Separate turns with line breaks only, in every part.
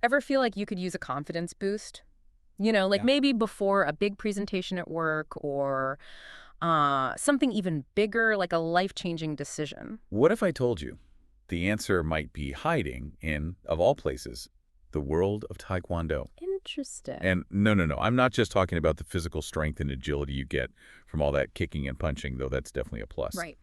Ever feel like you could use a confidence boost? You know, like
Yeah.
maybe before a big presentation at work or something even bigger, like a life-changing decision.
What if I told you the answer might be hiding in, of all places, the world of Taekwondo?
Interesting.
And no, no, no, I'm not just talking about the physical strength and agility you get from all that kicking and punching, though that's definitely a plus.
Right.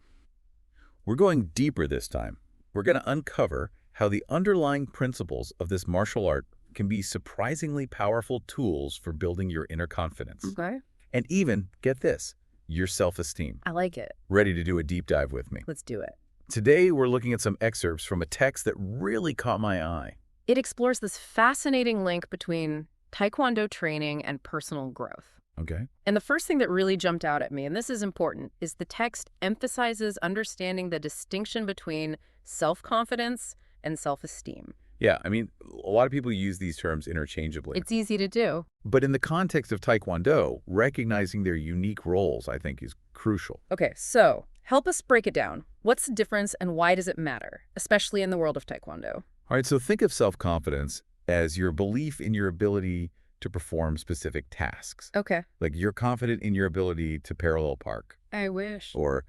We're going deeper this time. We're going to uncover how the underlying principles of this martial art can be surprisingly powerful tools for building your inner confidence.
Okay.
And even, get this, your self-esteem.
I like it.
Ready to do a deep dive with me?
Let's do it.
Today, we're looking at some excerpts from a text that really caught my eye.
It explores this fascinating link between Taekwondo training and personal growth.
Okay?
And the first thing that really jumped out at me, and this is important, is the text emphasizes understanding the distinction between self-confidence and self-esteem.
Yeah, I mean, a lot of people use these terms interchangeably.
It's easy to do.
But in the context of Taekwondo, recognizing their unique roles, I think, is crucial.
Okay, so help us break it down. What's the difference and why does it matter, especially in the world of Taekwondo?
All right, so think of self-confidence as your belief in your ability to perform specific tasks.
Okay.
Like you're confident in your ability to parallel park
I wish.
or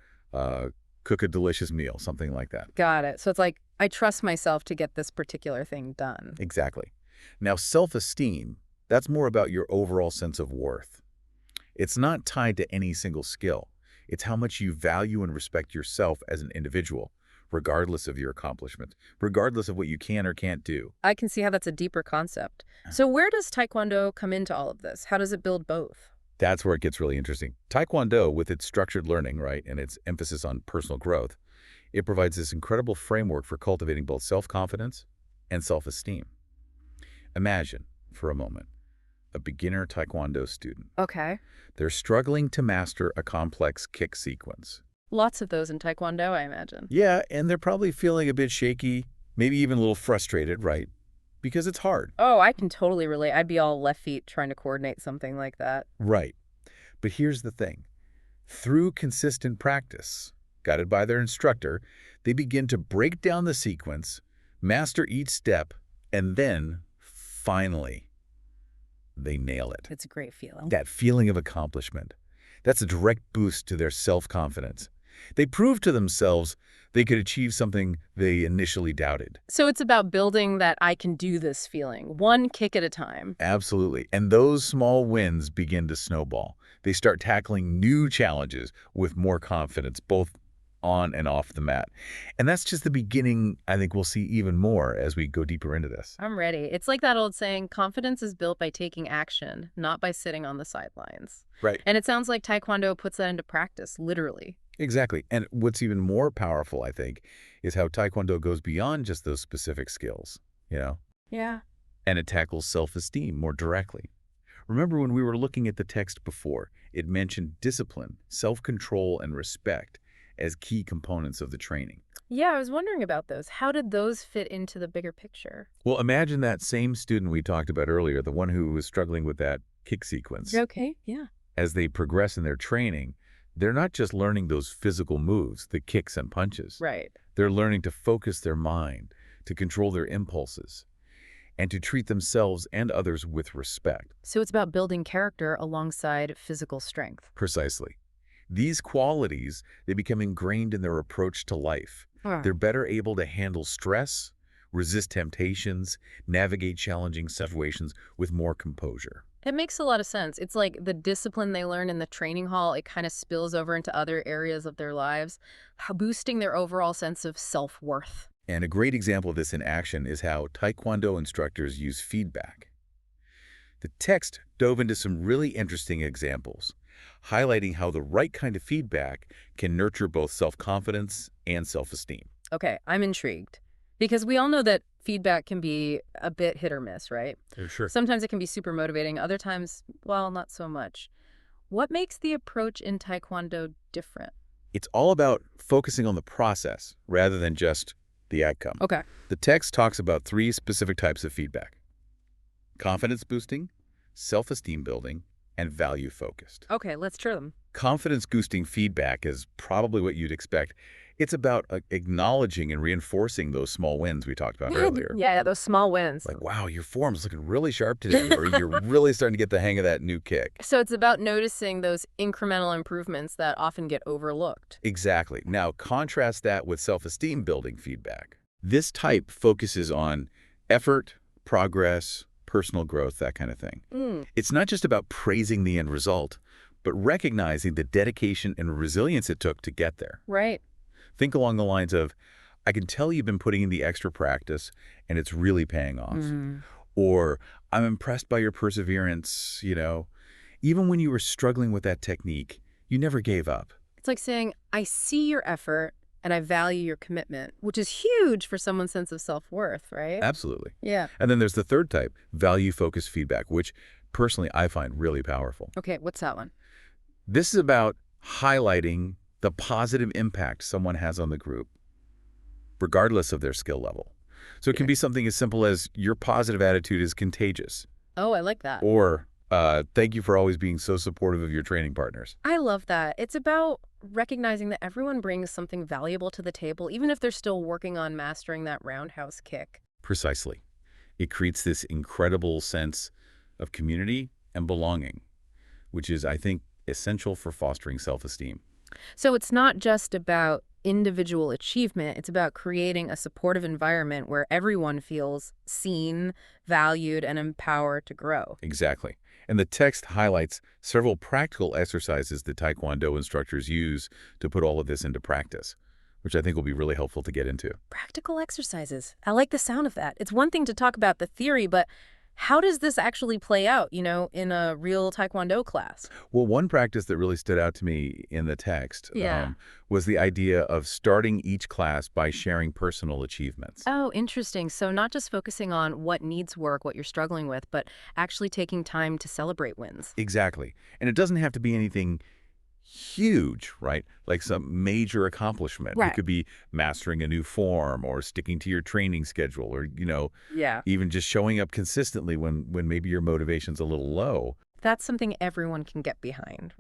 cook a delicious meal, something like that.
Got it. So it's like, I trust myself to get this particular thing done.
Exactly. Now, self-esteem, that's more about your overall sense of worth. It's not tied to any single skill. It's how much you value and respect yourself as an individual, regardless of your accomplishments, regardless of what you can or can't do.
I can see how that's a deeper concept. So where does Taekwondo come into all of this? How does it build both?
That's where it gets really interesting. Taekwondo, with its structured learning, right, and its emphasis on personal growth, it provides this incredible framework for cultivating both self-confidence and self-esteem. Imagine, for a moment, a beginner Taekwondo student.
Okay.
They're struggling to master a complex kick sequence.
Lots of those in Taekwondo, I imagine.
Yeah, and they're probably feeling a bit shaky, maybe even a little frustrated, right? Because it's hard.
Oh, I can totally relate. I'd be all left feet trying to coordinate something like that.
Right. But here's the thing. Through consistent practice, guided by their instructor, they begin to break down the sequence, master each step, and then, finally, they nail it.
It's a great feeling.
That feeling of accomplishment. That's a direct boost to their self-confidence. They prove to themselves they could achieve something they initially doubted.
So it's about building that I can do this feeling, one kick at a time.
Absolutely. And those small wins begin to snowball. They start tackling new challenges with more confidence, both on and off the mat. And that's just the beginning. I think we'll see even more as we go deeper into this.
I'm ready. It's like that old saying, confidence is built by taking action, not by sitting on the sidelines.
Right.
And it sounds like Taekwondo puts that into practice, literally.
Exactly. And what's even more powerful, I think, is how Taekwondo goes beyond just those specific skills, you know,
Yeah.
and it tackles self-esteem more directly. Remember when we were looking at the text before, it mentioned discipline, self-control, and respect as key components of the training.
Yeah, I was wondering about those. How did those fit into the bigger picture?
Well, imagine that same student we talked about earlier, the one who was struggling with that kick sequence.
Okay, yeah.
As they progress in their training, they're not just learning those physical moves, the kicks and punches.
Right.
They're learning to focus their mind, to control their impulses, and to treat themselves and others with respect.
So it's about building character alongside physical strength.
Precisely. These qualities, they become ingrained in their approach to life. They're better able to handle stress, resist temptations, navigate challenging situations with more composure.
It makes a lot of sense. It's like the discipline they learn in the training hall, it kind of spills over into other areas of their lives, boosting their overall sense of self-worth.
And a great example of this in action is how Taekwondo instructors use feedback. The text dove into some really interesting examples, highlighting how the right kind of feedback can nurture both self-confidence and self-esteem.
Okay, I'm intrigued. Because we all know that feedback can be a bit hit or miss, right?
Sure.
Sometimes it can be super motivating, other times, well, not so much. What makes the approach in Taekwondo different?
It's all about focusing on the process rather than just the outcome.
Okay.
The text talks about 3 specific types of feedback: confidence boosting, self-esteem building, and value focused.
Okay, let's try them.
Confidence boosting feedback is probably what you'd expect. It's about acknowledging and reinforcing those small wins we talked about earlier.
Yeah, those small wins.
Like, wow, your form's looking really sharp today, or you're really starting to get the hang of that new kick.
So it's about noticing those incremental improvements that often get overlooked.
Exactly. Now, contrast that with self-esteem building feedback. This type focuses on effort, progress, personal growth, that kind of thing.
Mm,
It's not just about praising the end result, but recognizing the dedication and resilience it took to get there.
right.
Think along the lines of, I can tell you've been putting in the extra practice and it's really paying off.
Mm.
Or, I'm impressed by your perseverance, Even when you were struggling with that technique, you never gave up.
It's like saying, I see your effort and I value your commitment, which is huge for someone's sense of self-worth, right?
Absolutely.
Yeah.
And then there's the third type, value-focused feedback, which personally I find really powerful.
Okay, what's that one?
This is about highlighting the positive impact someone has on the group, regardless of their skill level. So it can be something as simple as, your positive attitude is contagious,
Oh, I like that.
or thank you for always being so supportive of your training partners.
I love that. It's about recognizing that everyone brings something valuable to the table, even if they're still working on mastering that roundhouse kick.
Precisely. It creates this incredible sense of community and belonging, which is, I think, essential for fostering self-esteem.
So it's not just about individual achievement, it's about creating a supportive environment where everyone feels seen, valued, and empowered to grow.
Exactly. And the text highlights several practical exercises that Taekwondo instructors use to put all of this into practice, which I think will be really helpful to get into.
Practical exercises. I like the sound of that. It's one thing to talk about the theory, but how does this actually play out, in a real Taekwondo class?
Well, one practice that really stood out to me in the text
Yeah.
was the idea of starting each class by sharing personal achievements.
Oh, interesting. So not just focusing on what needs work, what you're struggling with, but actually taking time to celebrate wins.
Exactly. And it doesn't have to be anything huge, right? Like some major accomplishment. It
Right.
could be mastering a new form or sticking to your training schedule or,
Yeah.
even just showing up consistently when maybe your motivation's a little low.
That's something everyone can get behind.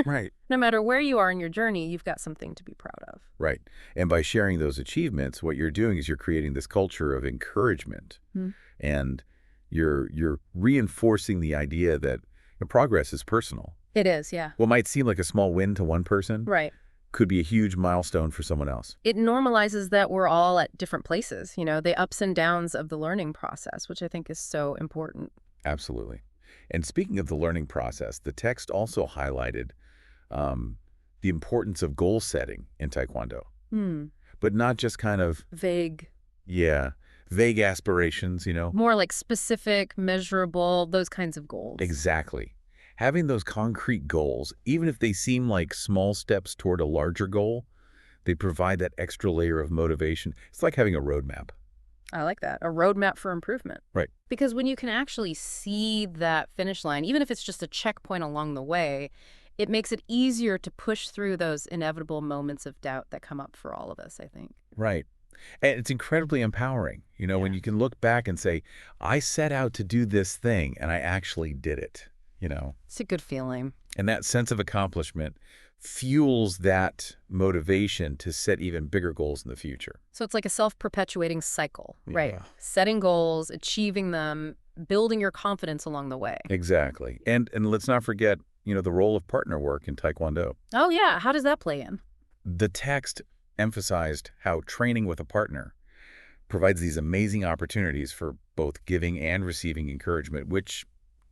Right.
No matter where you are in your journey, you've got something to be proud of.
Right. And by sharing those achievements, what you're doing is you're creating this culture of encouragement.
Hmm.
And you're reinforcing the idea that progress is personal.
It is, yeah.
What might seem like a small win to one person
Right.
could be a huge milestone for someone else.
It normalizes that we're all at different places, the ups and downs of the learning process, which I think is so important.
Absolutely. And speaking of the learning process, the text also highlighted the importance of goal setting in Taekwondo,
Hmm.
but not just kind of,
Vague.
vague aspirations,
More like specific, measurable, those kinds of goals.
Exactly. Having those concrete goals, even if they seem like small steps toward a larger goal, they provide that extra layer of motivation. It's like having a roadmap.
I like that. A roadmap for improvement.
Right.
Because when you can actually see that finish line, even if it's just a checkpoint along the way, it makes it easier to push through those inevitable moments of doubt that come up for all of us, I think.
Right. And it's incredibly empowering, when you can look back and say, I set out to do this thing and I actually did it,
It's a good feeling.
And that sense of accomplishment fuels that motivation to set even bigger goals in the future.
So it's like a self-perpetuating cycle, right?
Yeah.
Setting goals, achieving them, building your confidence along the way.
Exactly. And let's not forget, the role of partner work in Taekwondo.
Oh, yeah. How does that play in?
The text emphasized how training with a partner provides these amazing opportunities for both giving and receiving encouragement, which,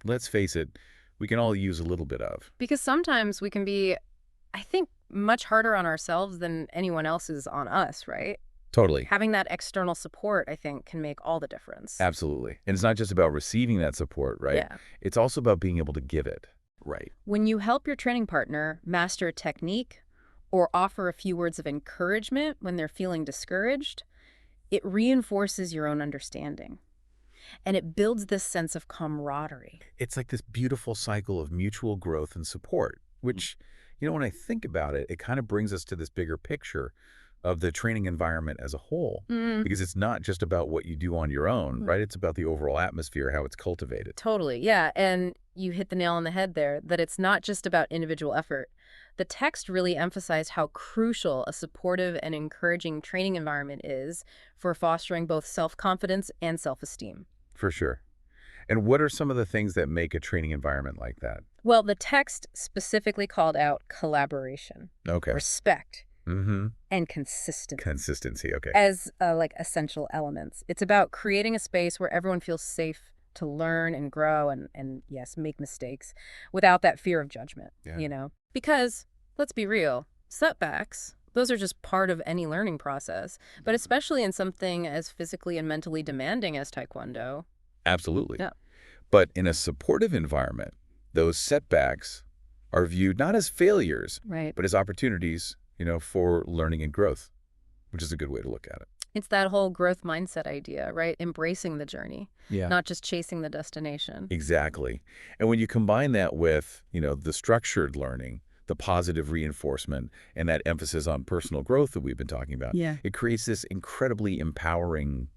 let's face it, we can all use a little bit of.
Because sometimes we can be, I think, much harder on ourselves than anyone else is on us, right?
Totally.
Having that external support, I think, can make all the difference.
Absolutely. And it's not just about receiving that support, right?
Yeah.
It's also about being able to give it. Right.
When you help your training partner master a technique or offer a few words of encouragement when they're feeling discouraged, it reinforces your own understanding. And it builds this sense of camaraderie.
It's like this beautiful cycle of mutual growth and support, which, when I think about it, it kind of brings us to this bigger picture of the training environment as a whole, because it's not just about what you do on your own, right? It's about the overall atmosphere, how it's cultivated.
Totally, yeah. And you hit the nail on the head there, that it's not just about individual effort, The text really emphasized how crucial a supportive and encouraging training environment is for fostering both self-confidence and self-esteem.
For sure. And what are some of the things that make a training environment like that?
Well, the text specifically called out collaboration,
Okay.
respect,
Mm-hmm.
and consistency
Consistency. Okay.
as like essential elements. It's about creating a space where everyone feels safe to learn and grow and yes, make mistakes without that fear of judgment,
Yeah.
Because let's be real, setbacks, those are just part of any learning process, but especially in something as physically and mentally demanding as Taekwondo.
Absolutely.
Yeah,
But in a supportive environment, those setbacks are viewed not as failures,
right.
but as opportunities, for learning and growth, which is a good way to look at it.
It's that whole growth mindset idea, right? Embracing the journey,
Yeah.
not just chasing the destination.
Exactly. And when you combine that with, the structured learning, the positive reinforcement, and that emphasis on personal growth that we've been talking about,
Yeah.
it creates this incredibly empowering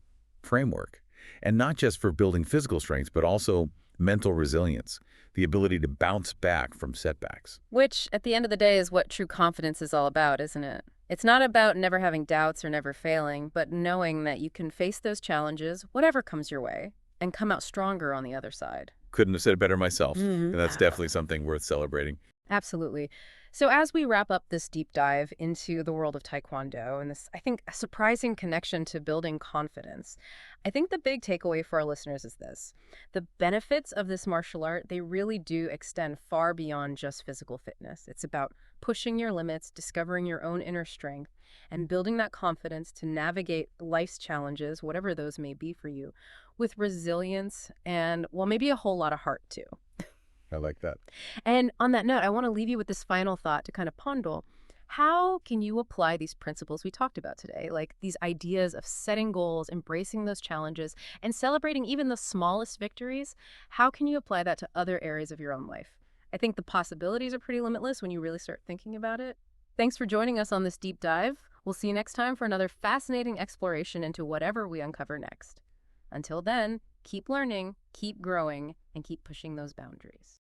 framework. And not just for building physical strength, but also mental resilience, the ability to bounce back from setbacks.
Which, at the end of the day, is what true confidence is all about, isn't it? It's not about never having doubts or never failing, but knowing that you can face those challenges, whatever comes your way, and come out stronger on the other side.
Couldn't have said it better myself.
Hmm.
And that's definitely something worth celebrating.
Absolutely. So, as we wrap up this deep dive into the world of Taekwondo and this, I think, a surprising connection to building confidence, I think the big takeaway for our listeners is this. The benefits of this martial art, they really do extend far beyond just physical fitness. It's about pushing your limits, discovering your own inner strength, and building that confidence to navigate life's challenges, whatever those may be for you, with resilience and, well, maybe a whole lot of heart, too.
I like that.
And on that note, I want to leave you with this final thought to kind of ponder. How can you apply these principles we talked about today, like these ideas of setting goals, embracing those challenges, and celebrating even the smallest victories? How can you apply that to other areas of your own life? I think the possibilities are pretty limitless when you really start thinking about it. Thanks for joining us on this deep dive. We'll see you next time for another fascinating exploration into whatever we uncover next. Until then, keep learning, keep growing, and keep pushing those boundaries.